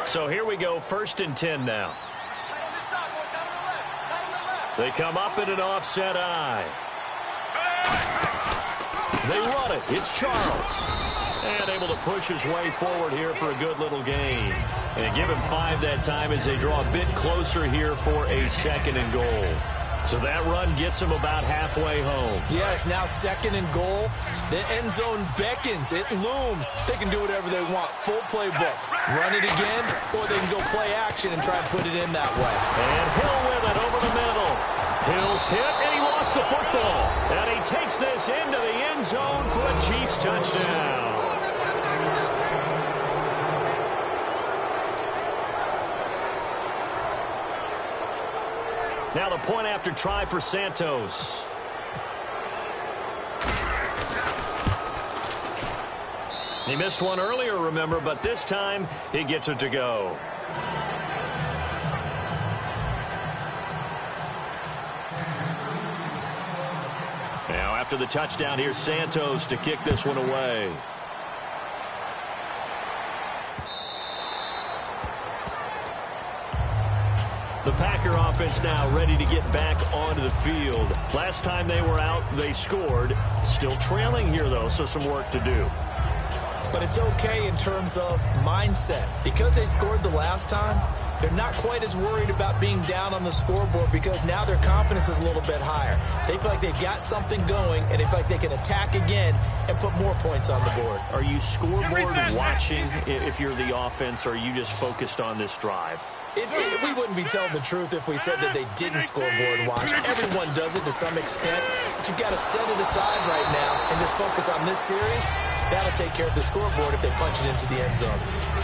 So here we go, 1st and 10 now. They come up in an offset eye. They run it. It's Charles. And able to push his way forward here for a good little gain. And give him 5 that time as they draw a bit closer here for a 2nd and goal. So that run gets him about halfway home. Yes, now 2nd and goal. The end zone beckons. It looms. They can do whatever they want. Full playbook. Run it again, or they can go play action and try and put it in that way. And Hill with it over the middle. Hill's hit, and he lost the football. And he takes this into the end zone for a Chiefs touchdown. Now the point after try for Santos. He missed one earlier, remember, but this time he gets it to go. Now after the touchdown, here's Santos to kick this one away. The Packer offense now ready to get back onto the field. Last time they were out, they scored. Still trailing here, though, so some work to do. But it's okay in terms of mindset. Because they scored the last time, they're not quite as worried about being down on the scoreboard because now their confidence is a little bit higher. They feel like they've got something going, and they feel like they can attack again and put more points on the board. Are you scoreboard watching if you're the offense, or are you just focused on this drive? We wouldn't be telling the truth if we said that they didn't scoreboard watch. Everyone does it to some extent, but you've got to set it aside right now and just focus on this series. That'll take care of the scoreboard if they punch it into the end zone.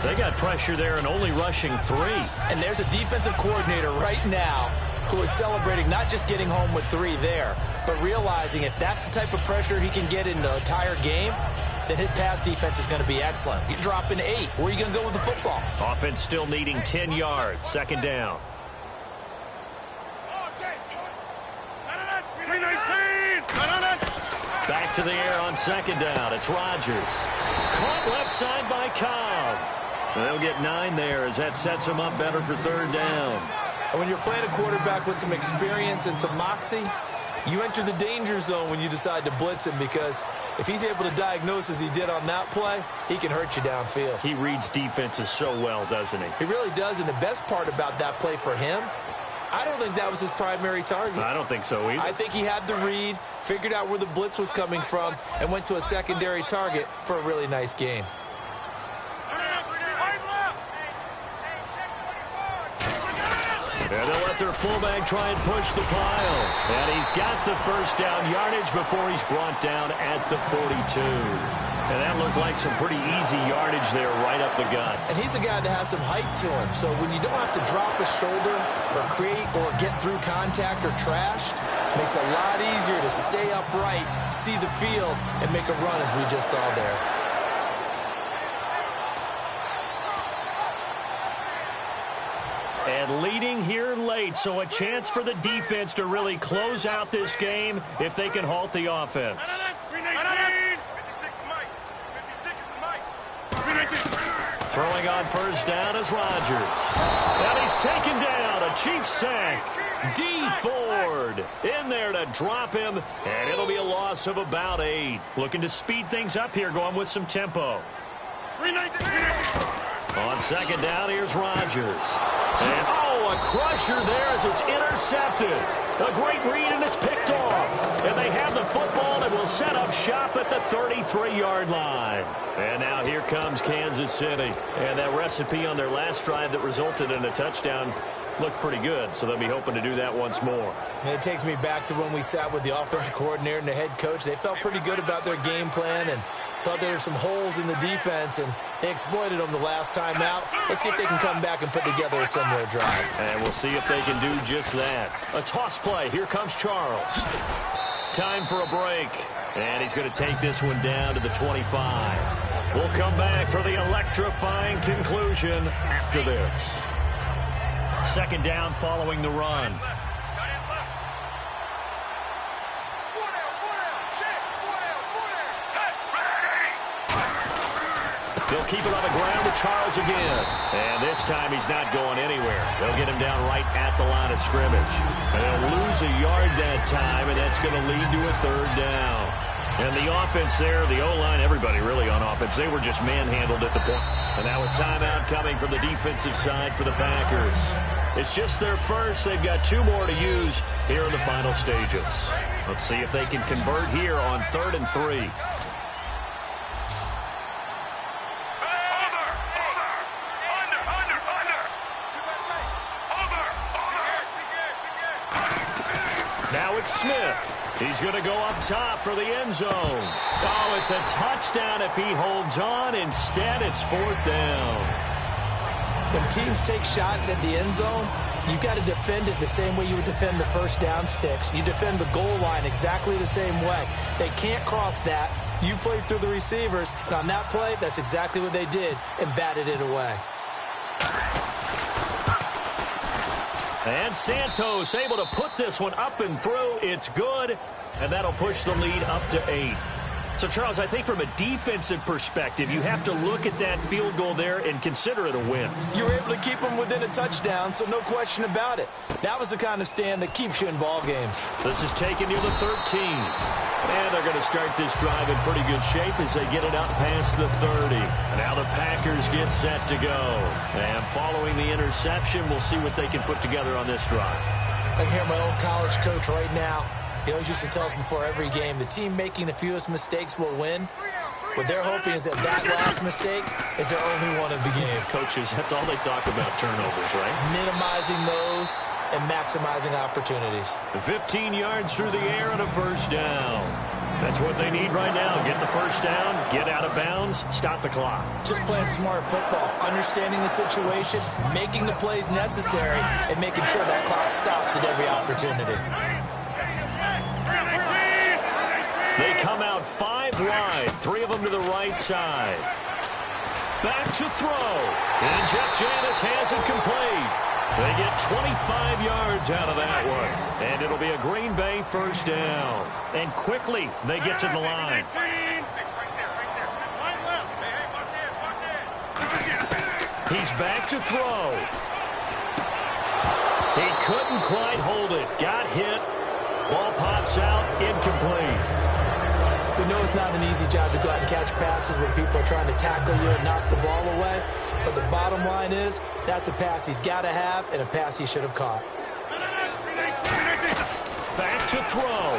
They got pressure there and only rushing 3. And there's a defensive coordinator right now who is celebrating not just getting home with 3 there, but realizing if that's the type of pressure he can get in the entire game, then his pass defense is going to be excellent. You're dropping 8. Where are you going to go with the football? Offense still needing 10 yards. 2nd down. Back to the air on 2nd down. It's Rodgers. Caught left side by Cobb. And they'll get 9 there as that sets him up better for 3rd down. And when you're playing a quarterback with some experience and some moxie, you enter the danger zone when you decide to blitz him, because if he's able to diagnose as he did on that play, he can hurt you downfield. He reads defenses so well, doesn't he? He really does, and the best part about that play for him, I don't think that was his primary target. I don't think so either. I think he had the read, figured out where the blitz was coming from, and went to a secondary target for a really nice gain. And they'll let their fullback try and push the pile. And he's got the first down yardage before he's brought down at the 42. And that looked like some pretty easy yardage there right up the gut. And he's a guy that has some height to him. So when you don't have to drop a shoulder or create or get through contact or trash, it makes it a lot easier to stay upright, see the field, and make a run as we just saw there. And leading here late, so a chance for the defense to really close out this game if they can halt the offense. 56 Mike. 56 is Mike. Throwing on first down is Rodgers. And he's taken down. A Chiefs sack. D. Ford in there to drop him, and it'll be a loss of about 8. Looking to speed things up here, going with some tempo. On second down, here's Rodgers. And, a crusher there as it's intercepted. A great read, and it's picked off. And they have the football and will set up shop at the 33-yard line. And now here comes Kansas City. And that recipe on their last drive that resulted in a touchdown looked pretty good, so they'll be hoping to do that once more. And it takes me back to when we sat with the offensive coordinator and the head coach. They felt pretty good about their game plan and thought there were some holes in the defense, and they exploited them the last time out. Let's see if they can come back and put together a similar drive. And we'll see if they can do just that. A toss play. Here comes Charles. Time for a break. And he's going to take this one down to the 25. We'll come back for the electrifying conclusion after this. Second down following the run. They'll keep it on the ground with Charles again. And this time he's not going anywhere. They'll get him down right at the line of scrimmage. And they'll lose a yard that time, and that's going to lead to a third down. And the offense there, the O-line, everybody really on offense, they were just manhandled at the point. And now a timeout coming from the defensive side for the Packers. It's just their first. They've got 2 more to use here in the final stages. Let's see if they can convert here on 3rd and 3. Now it's Smith. He's going to go up top for the end zone. Oh, it's a touchdown if he holds on. Instead, it's 4th down. When teams take shots at the end zone, you've got to defend it the same way you would defend the first down sticks. You defend the goal line exactly the same way. They can't cross that. You played through the receivers, and on that play, that's exactly what they did and batted it away. And Santos able to put this one up and through. It's good, and that'll push the lead up to 8. So, Charles, I think from a defensive perspective, you have to look at that field goal there and consider it a win. You were able to keep them within a touchdown, so no question about it. That was the kind of stand that keeps you in ball games. This is taken near the 13. And they're going to start this drive in pretty good shape as they get it up past the 30. Now the Packers get set to go. And following the interception, we'll see what they can put together on this drive. I can hear my old college coach right now. He always used to tell us before every game, the team making the fewest mistakes will win. What they're hoping is that last mistake is their only one of the game. Coaches, that's all they talk about, turnovers, right? Minimizing those and maximizing opportunities. 15 yards through the air and a first down. That's what they need right now. Get the first down, get out of bounds, stop the clock. Just playing smart football, understanding the situation, making the plays necessary, and making sure that clock stops at every opportunity. They come out 5 wide, 3 of them to the right side. Back to throw. And Jeff Janis has it complete. They get 25 yards out of that one. And it'll be a Green Bay first down. And quickly, they get to the line. He's back to throw. He couldn't quite hold it. Got hit. Ball pops out. Incomplete. We know it's not an easy job to go out and catch passes when people are trying to tackle you and knock the ball away. But the bottom line is, that's a pass he's got to have and a pass he should have caught. Back to throw.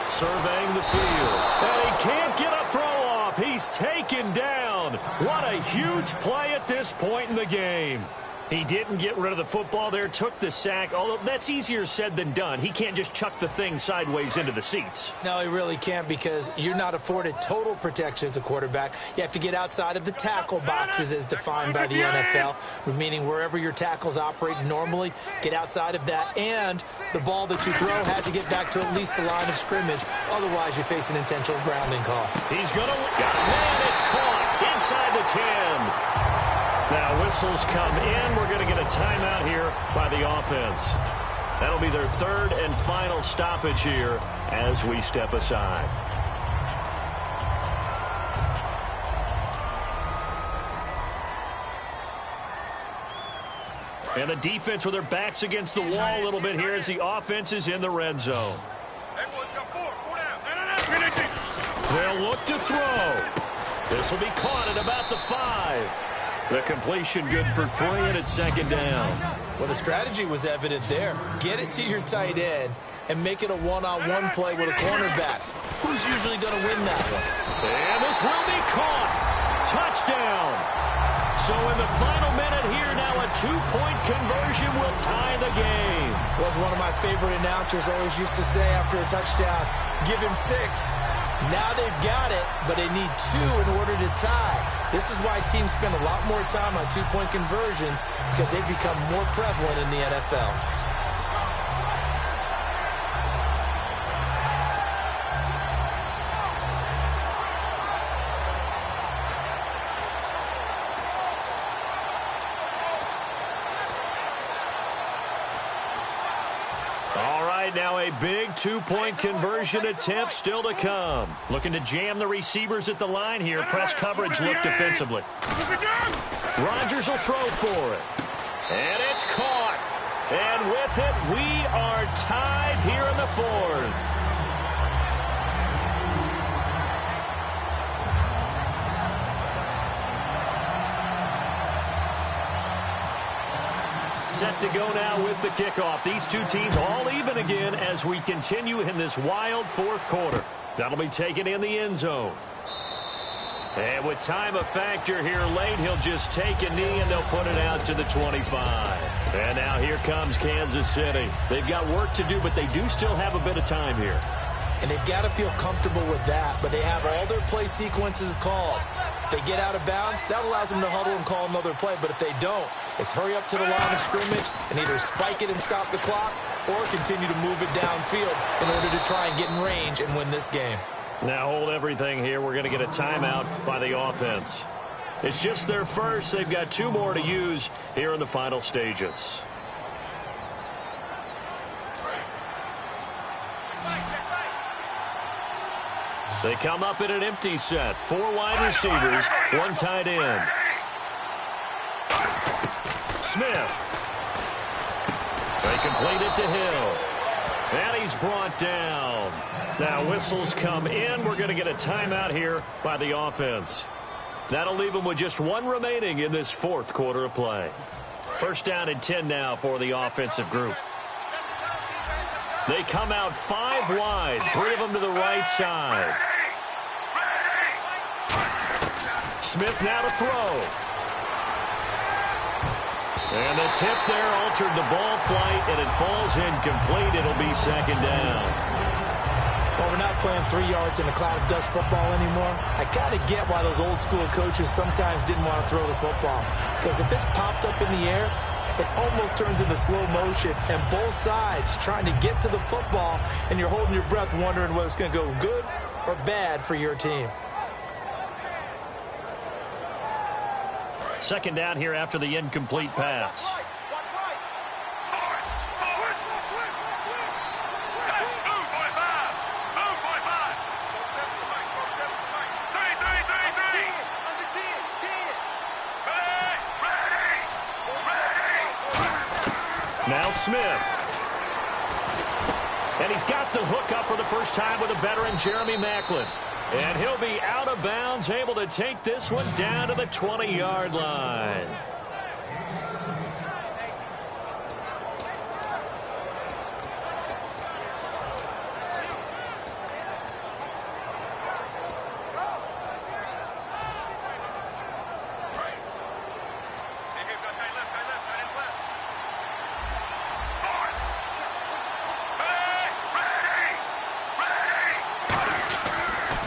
Surveying the field. And he can't get a throw off. He's taken down. What a huge play at this point in the game. He didn't get rid of the football there, took the sack, although that's easier said than done. He can't just chuck the thing sideways into the seats. No, he really can't, because you're not afforded total protection as a quarterback. You have to get outside of the tackle boxes as defined by the NFL, meaning wherever your tackles operate normally, get outside of that, and the ball that you throw has to get back to at least the line of scrimmage. Otherwise, you face an intentional grounding call. He's going to got it, and it's caught inside the 10. Now whistles come in. We're going to get a timeout here by the offense. That'll be their third and final stoppage here as we step aside. And the defense with their backs against the wall a little bit here as the offense is in the red zone. Everyone's got four down. They'll look to throw. This will be caught at about the 5. The completion good for 3, and it's second down. Well, the strategy was evident there. Get it to your tight end and make it a one-on-one play with a cornerback. Who's usually going to win that one? And this will be caught. Touchdown. So in the final minute here now, a 2-point conversion will tie the game. Well, as one of my favorite announcers always used to say after a touchdown, give him 6. Now they've got it, but they need 2 in order to tie. This is why teams spend a lot more time on 2-point conversions, because they've become more prevalent in the NFL. Now a big 2-point conversion attempt still to come. Looking to jam the receivers at the line here. Press coverage look defensively. Rodgers will throw for it. And it's caught. And with it, we are tied here in the 4th. Set to go now with the kickoff. These two teams all even again as we continue in this wild 4th quarter. That'll be taken in the end zone. And with time a factor here late, he'll just take a knee and they'll put it out to the 25. And now here comes Kansas City. They've got work to do, but they do still have a bit of time here. And they've got to feel comfortable with that, but they have all their play sequences called. If they get out of bounds, that allows them to huddle and call another play, but if they don't, it's hurry up to the line of scrimmage and either spike it and stop the clock or continue to move it downfield in order to try and get in range and win this game. Now hold everything here. We're going to get a timeout by the offense. It's just their first. They've got 2 more to use here in the final stages. They come up in an empty set. 4 wide receivers, 1 tight end. Smith. They complete it to Hill. And he's brought down. Now whistles come in. We're going to get a timeout here by the offense. That'll leave them with just 1 remaining in this 4th quarter of play. First down and 10 now for the offensive group. They come out 5 wide, 3 of them to the right side. Smith now to throw. And the tip there altered the ball flight, and it falls incomplete. It'll be second down. Well, we're not playing 3 yards in a cloud of dust football anymore. I kind of get why those old school coaches sometimes didn't want to throw the football. Because if it's popped up in the air, it almost turns into slow motion, and both sides trying to get to the football, and you're holding your breath wondering whether it's going to go good or bad for your team. Second down here after the incomplete pass. Now Smith. And he's got the hook up for the first time with a veteran, Jeremy Maclin. And he'll be out of bounds, able to take this one down to the 20-yard line.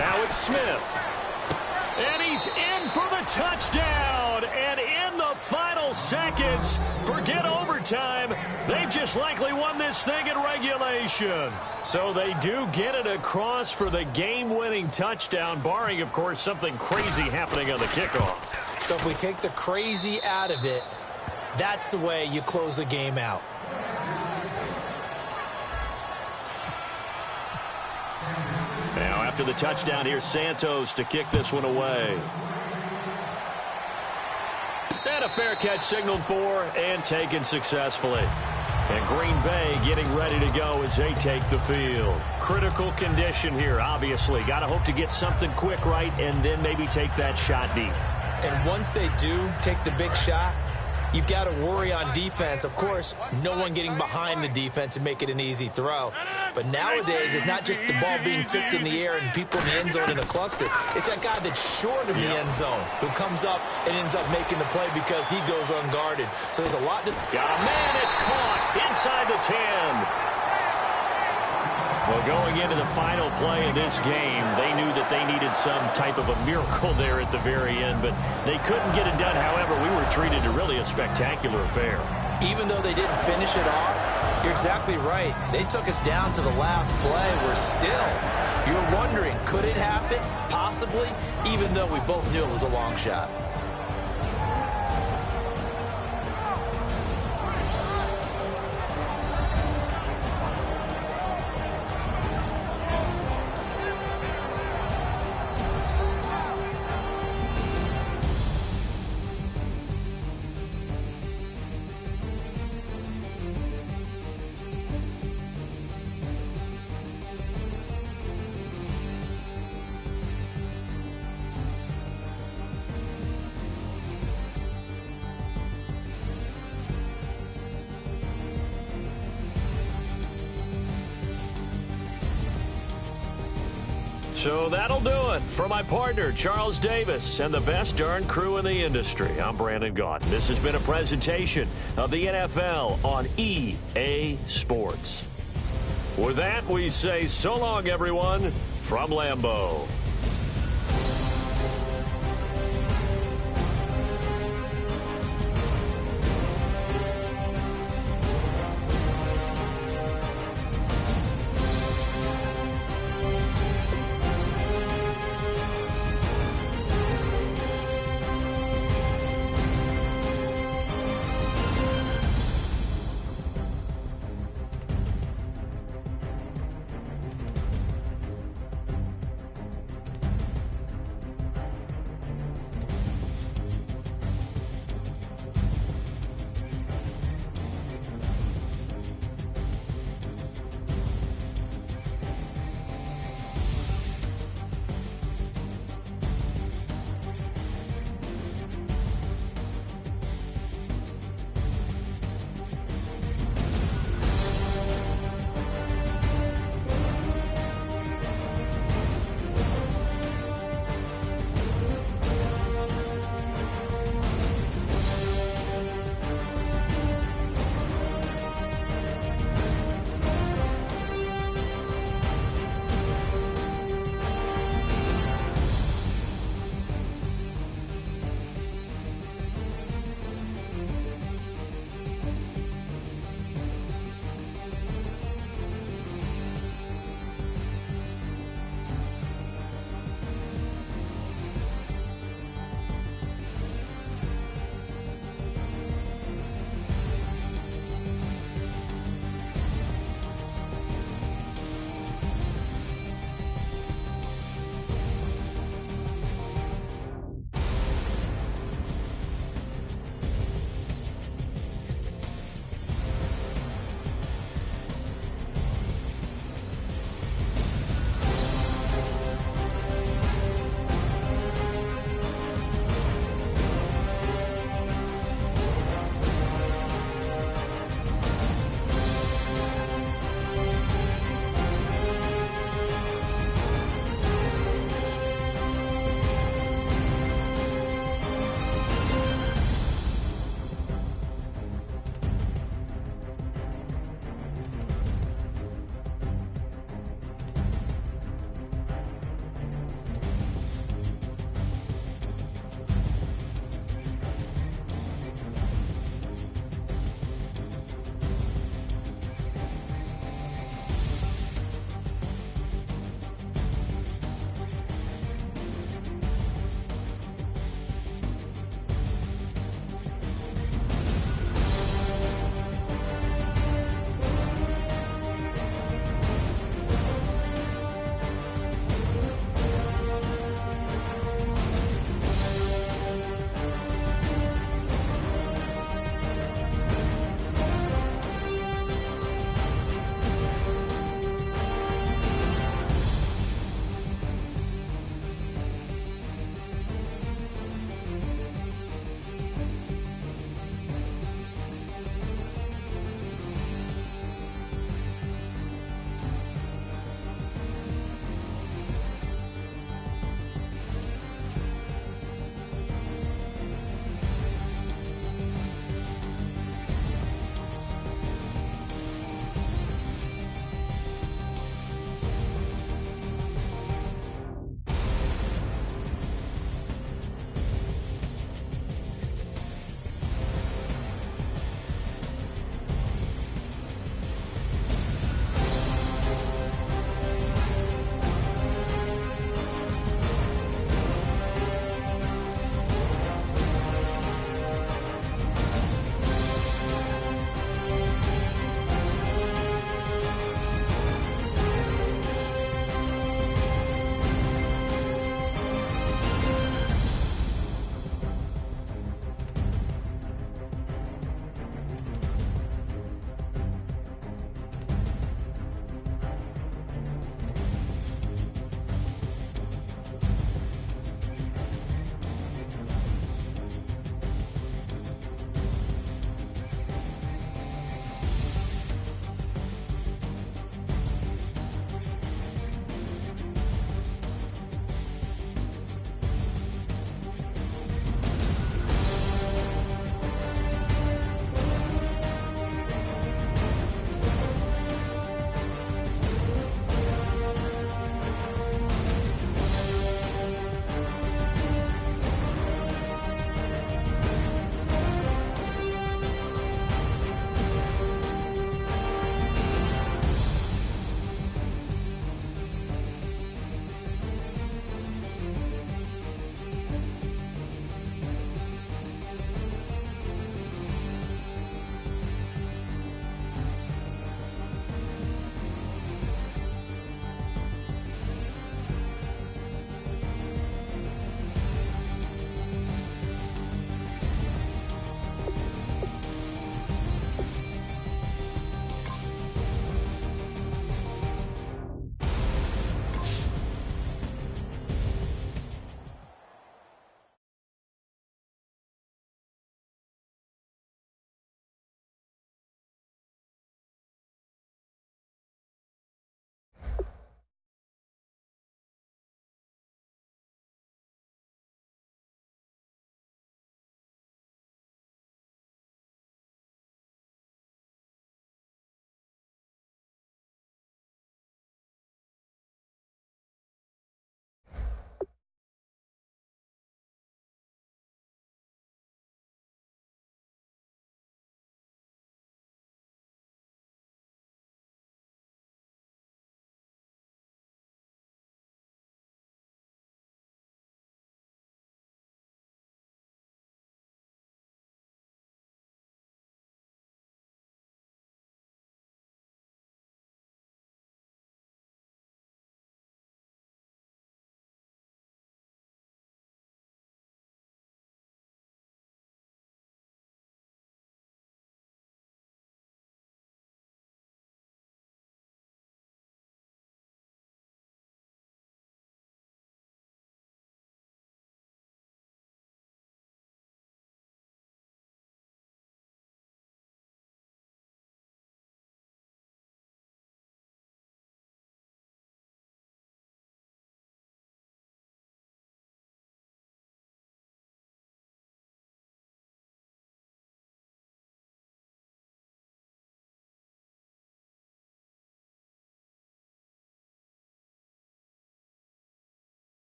Now it's Smith. And he's in for the touchdown. And in the final seconds, forget overtime, they've just likely won this thing in regulation. So they do get it across for the game-winning touchdown, barring, of course, something crazy happening on the kickoff. So if we take the crazy out of it, that's the way you close the game out. Now, after the touchdown, here's Santos to kick this one away. And a fair catch signaled for and taken successfully. And Green Bay getting ready to go as they take the field. Critical condition here, obviously. Got to hope to get something quick right and then maybe take that shot deep. And once they do take the big shot, you've got to worry on defense. Of course, no one getting behind the defense and make it an easy throw. But nowadays, it's not just the ball being tipped in the air and people in the end zone in a cluster. It's that guy that's short of the end zone who comes up and ends up making the play because he goes unguarded. So there's a lot to... Got a man, it's caught inside the 10. Well, going into the final play of this game, they knew that they needed some type of a miracle there at the very end, but they couldn't get it done. However, we were treated to really a spectacular affair. Even though they didn't finish it off, you're exactly right. They took us down to the last play. We're still, you're wondering, could it happen? Possibly, even though we both knew it was a long shot. So that'll do it for my partner, Charles Davis, and the best darn crew in the industry. I'm Brandon Gaudin. This has been a presentation of the NFL on EA Sports. With that, we say so long, everyone, from Lambeau.